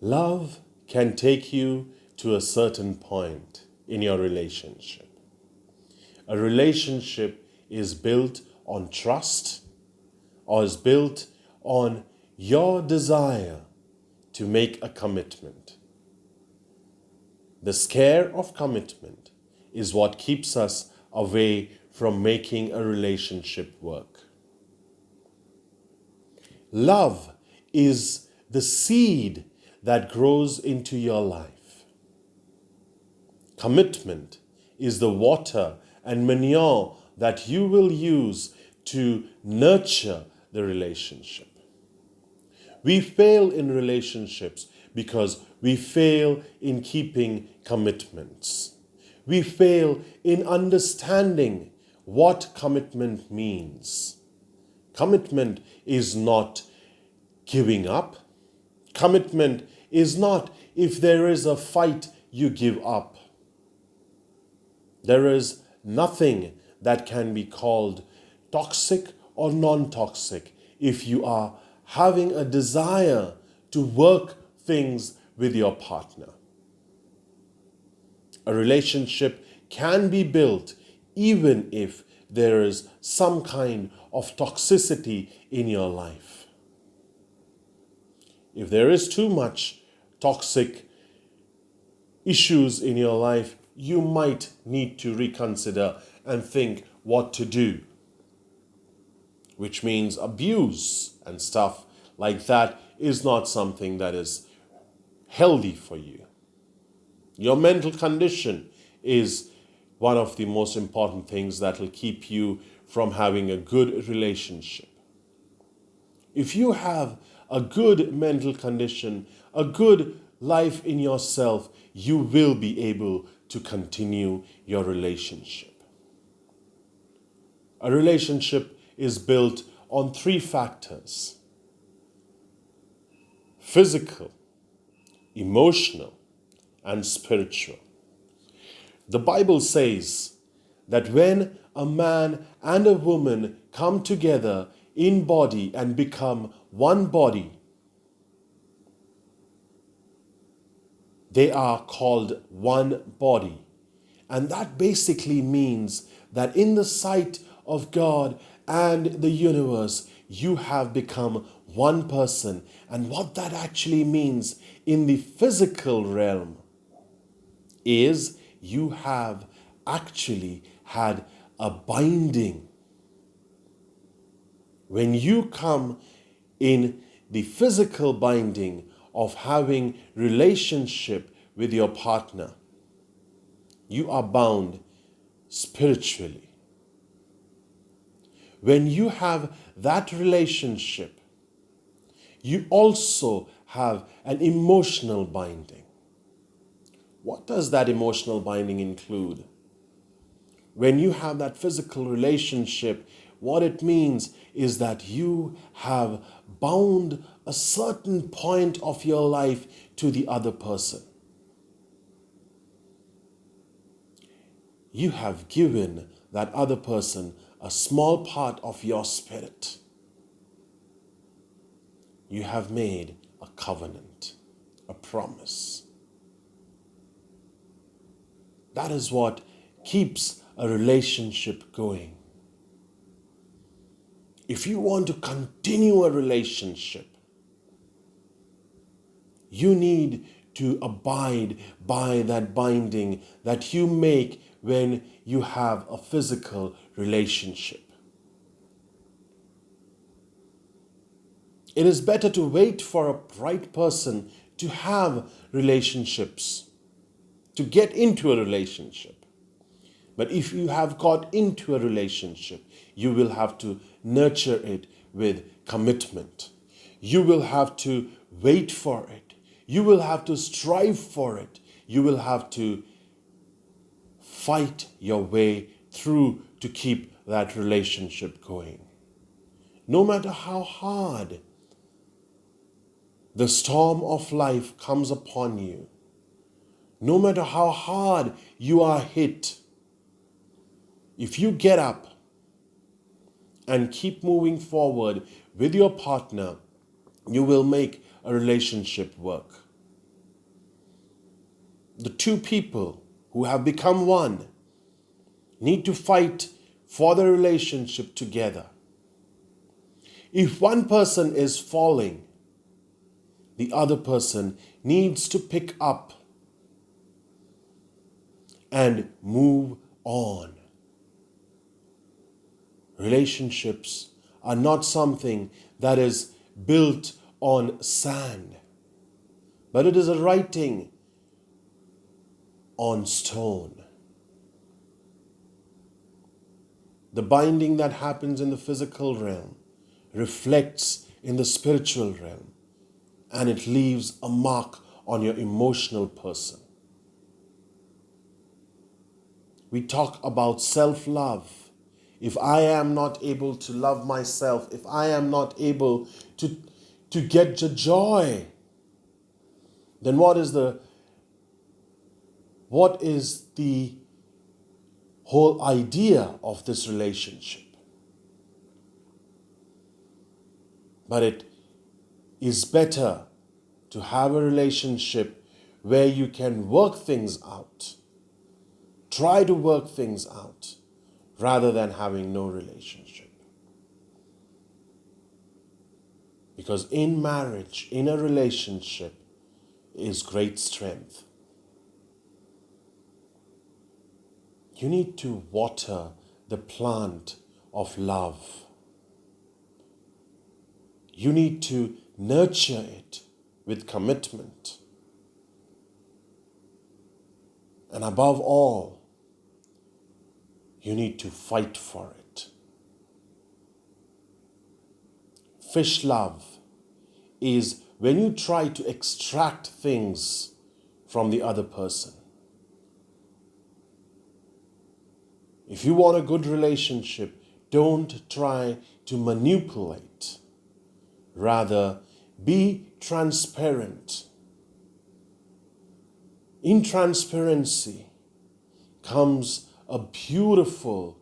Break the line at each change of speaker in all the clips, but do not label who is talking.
Love can take you to a certain point in your relationship. A relationship is built on trust or is built on your desire to make a commitment. The scare of commitment is what keeps us away from making a relationship work. Love is the seed that grows into your life. Commitment is the water and manure that you will use to nurture the relationship. We fail in relationships because we fail in keeping commitments. We fail in understanding what commitment means. Commitment is not giving up. Commitment is not if there is a fight, you give up. There is nothing that can be called toxic or non-toxic if you are having a desire to work things with your partner. A relationship can be built even if there is some kind of toxicity in your life. If there is too much toxic issues in your life, you might need to reconsider and think what to do, which means abuse and stuff like that is not something that is healthy for you. Your mental condition is one of the most important things that will keep you from having a good relationship. If you have a good mental condition, a good life in yourself, you will be able to continue your relationship. A relationship is built on 3 factors: physical, emotional, and spiritual. The Bible says that when a man and a woman come together in body and become one body, they are called one body. And that basically means that in the sight of God and the universe, you have become one person. And what that actually means in the physical realm is you have actually had a binding. When you come in the physical binding of having relationship with your partner, you are bound spiritually. When you have that relationship, you also have an emotional binding. What does that emotional binding include? When you have that physical relationship, what it means is that you have bound a certain point of your life to the other person. You have given that other person a small part of your spirit. You have made a covenant, a promise. That is what keeps a relationship going. If you want to continue a relationship, you need to abide by that binding that you make when you have a physical relationship. It is better to wait for a right person to have relationships, to get into a relationship. But if you have got into a relationship, you will have to nurture it with commitment. You will have to wait for it. You will have to strive for it. You will have to fight your way through to keep that relationship going. No matter how hard the storm of life comes upon you, no matter how hard you are hit, if you get up and keep moving forward with your partner, you will make a relationship work. the two people who have become one need to fight for the relationship together. If one person is falling, the other person needs to pick up and move on. Relationships are not something that is built on sand, but it is a writing on stone. The binding that happens in the physical realm reflects in the spiritual realm, and it leaves a mark on your emotional person. We talk about self-love. If I am not able to love myself, if I am not able to get the joy, then what is the whole idea of this relationship? But it is better to have a relationship where you can work things out, try to work things out, rather than having no relationship. Because in marriage, in a relationship, is great strength. You need to water the plant of love. You need to nurture it with commitment. And above all, you need to fight for it. Fish love is when you try to extract things from the other person. If you want a good relationship, don't try to manipulate. Rather, be transparent. In transparency comes a beautiful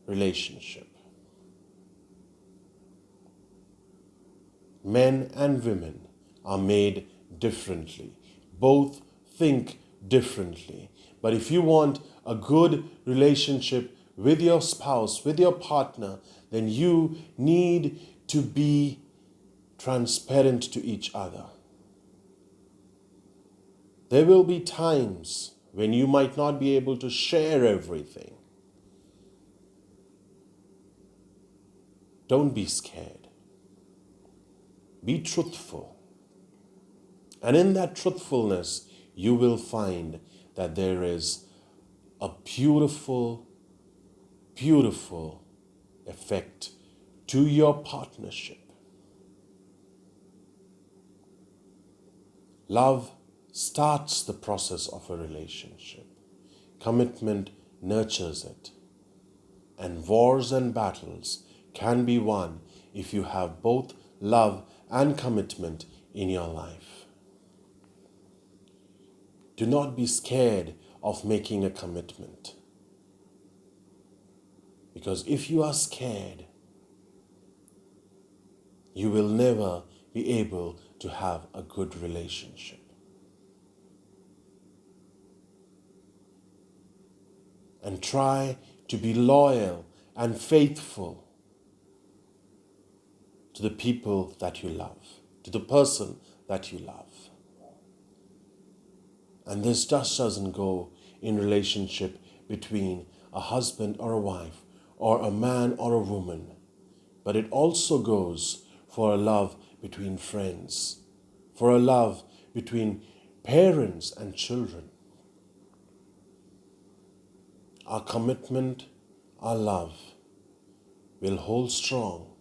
relationship. Men and women are made differently. Both think differently. But if you want a good relationship with your spouse, with your partner, then you need to be transparent to each other. There will be times when you might not be able to share everything. Don't be scared. Be truthful. And in that truthfulness, you will find that there is a beautiful, beautiful effect to your partnership. Love starts the process of a relationship. Commitment nurtures it. And wars and battles can be won if you have both love and commitment in your life. Do not be scared of making a commitment. Because if you are scared, you will never be able to have a good relationship. And try to be loyal and faithful to the people that you love, to the person that you love. And this just doesn't go in relationship between a husband or a wife, or a man or a woman, but it also goes for a love between friends, for a love between parents and children. Our commitment, our love will hold strong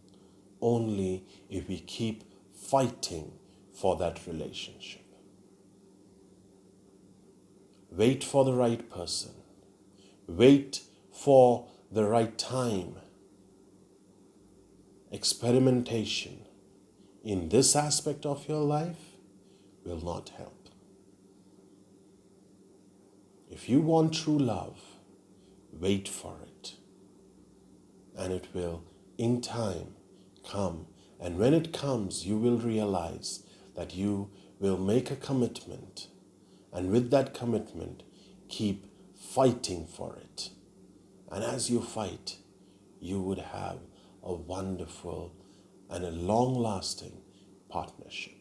only if we keep fighting for that relationship. Wait for the right person. Wait for the right time. Experimentation in this aspect of your life will not help. If you want true love, wait for it. And it will, in time, come. And when it comes, you will realize that you will make a commitment And with that commitment, keep fighting for it. And as you fight, you would have a wonderful and a long-lasting partnership.